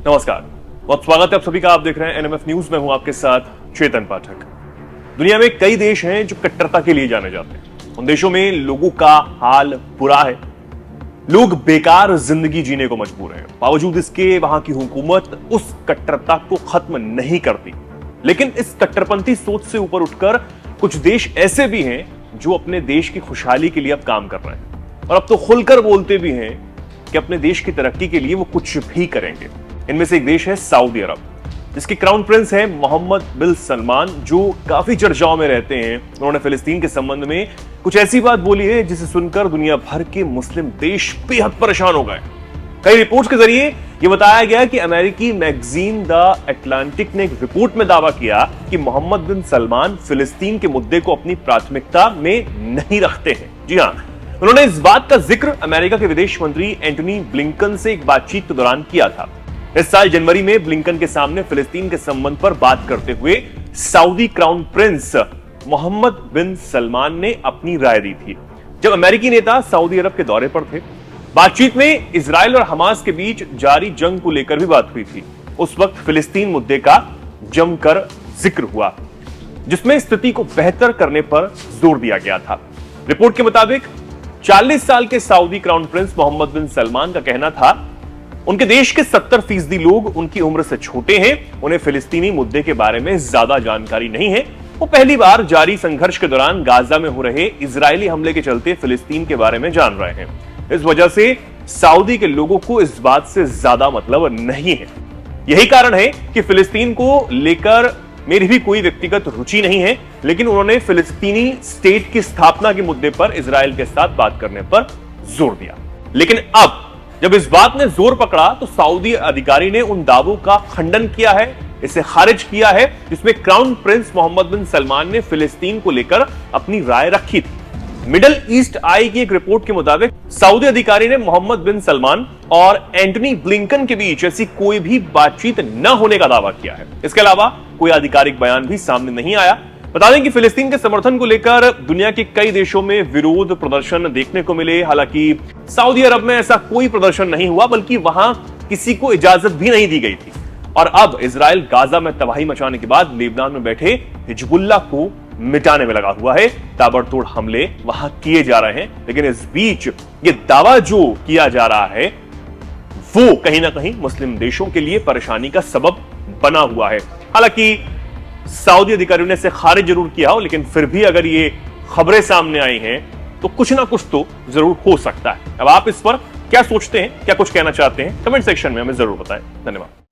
नमस्कार, बहुत स्वागत है आप सभी का। आप देख रहे हैं एनएमएफ न्यूज में हूं आपके साथ चेतन पाठक। दुनिया में कई देश हैं जो कट्टरता के लिए जाने जाते हैं। उन देशों में लोगों का हाल बुरा है, लोग बेकार जिंदगी जीने को मजबूर हैं। बावजूद इसके वहां की हुकूमत उस कट्टरता को खत्म नहीं करती। लेकिन इस कट्टरपंथी सोच से ऊपर उठकर कुछ देश ऐसे भी हैं जो अपने देश की खुशहाली के लिए अब काम कर रहे हैं और अब तो खुलकर बोलते भी हैं कि अपने देश की तरक्की के लिए वो कुछ भी करेंगे। इनमें से एक देश है सऊदी अरब, जिसके क्राउन प्रिंस हैं मोहम्मद बिन सलमान, जो काफी चर्चाओं में रहते हैं। उन्होंने फिलिस्तीन के संबंध में कुछ ऐसी बात बोली है जिसे सुनकर दुनिया भर के मुस्लिम देश बेहद परेशान हो गए। कई रिपोर्ट्स के जरिए यह बताया गया कि अमेरिकी मैगजीन द अटलांटिक ने एक रिपोर्ट में दावा किया कि मोहम्मद बिन सलमान फिलिस्तीन के मुद्दे को अपनी प्राथमिकता में नहीं रखते हैं। जी हां, उन्होंने इस बात का जिक्र अमेरिका के विदेश मंत्री एंटनी ब्लिंकन से एक बातचीत के दौरान किया था। इस साल जनवरी में ब्लिंकन के सामने फिलिस्तीन के संबंध पर बात करते हुए सऊदी क्राउन प्रिंस मोहम्मद बिन सलमान ने अपनी राय दी थी। जब अमेरिकी नेता सऊदी अरब के दौरे पर थे, बातचीत में इजराइल और हमास के बीच जारी जंग को लेकर भी बात हुई थी। उस वक्त फिलिस्तीन मुद्दे का जमकर जिक्र हुआ, जिसमें स्थिति को बेहतर करने पर जोर दिया गया था। रिपोर्ट के मुताबिक 40 साल के सऊदी क्राउन प्रिंस मोहम्मद बिन सलमान का कहना था उनके देश के 70% लोग उनकी उम्र से छोटे हैं, उन्हें फिलिस्तीनी मुद्दे के बारे में ज्यादा जानकारी नहीं है। वो पहली बार जारी संघर्ष के दौरान गाजा में हो रहे इजरायली हमले के चलते फिलिस्तीन के बारे में जान रहे हैं। इस वजह से सऊदी के लोगों को इस बात से ज्यादा मतलब नहीं है। यही कारण है कि फिलिस्तीन को लेकर मेरी भी कोई व्यक्तिगत रुचि नहीं है, लेकिन उन्होंने फिलिस्तीनी स्टेट की स्थापना के मुद्दे पर इजराइल के साथ बात करने पर जोर दिया। लेकिन अब जब इस बात ने जोर पकड़ा तो सऊदी अधिकारी ने उन दावों का खंडन किया है, इसे खारिज किया है, जिसमें क्राउन प्रिंस मोहम्मद बिन सलमान ने फिलिस्तीन को लेकर अपनी राय रखी थी। मिडल ईस्ट आई की एक रिपोर्ट के मुताबिक सऊदी अधिकारी ने मोहम्मद बिन सलमान और एंटनी ब्लिंकन के बीच ऐसी कोई भी बातचीत न होने का दावा किया है। इसके अलावा कोई आधिकारिक बयान भी सामने नहीं आया। बता दें कि फिलिस्तीन के समर्थन को लेकर दुनिया के कई देशों में विरोध प्रदर्शन देखने को मिले। हालांकि सऊदी अरब में ऐसा कोई प्रदर्शन नहीं हुआ, बल्कि वहां किसी को इजाजत भी नहीं दी गई थी। और अब इजराइल गाजा में तबाही मचाने के बाद लेबनान में बैठे हिजबुल्लाह को मिटाने में लगा हुआ है। ताबड़तोड़ हमले वहां किए जा रहे हैं, लेकिन इस बीच ये दावा जो किया जा रहा है वो कहीं ना कहीं मुस्लिम देशों के लिए परेशानी का सबब बना हुआ है। हालांकि सऊदी अधिकारियों ने इसे खारिज जरूर किया हो, लेकिन फिर भी अगर ये खबरें सामने आई हैं तो कुछ ना कुछ तो जरूर हो सकता है। अब आप इस पर क्या सोचते हैं, क्या कुछ कहना चाहते हैं, कमेंट सेक्शन में हमें जरूर बताएं। धन्यवाद।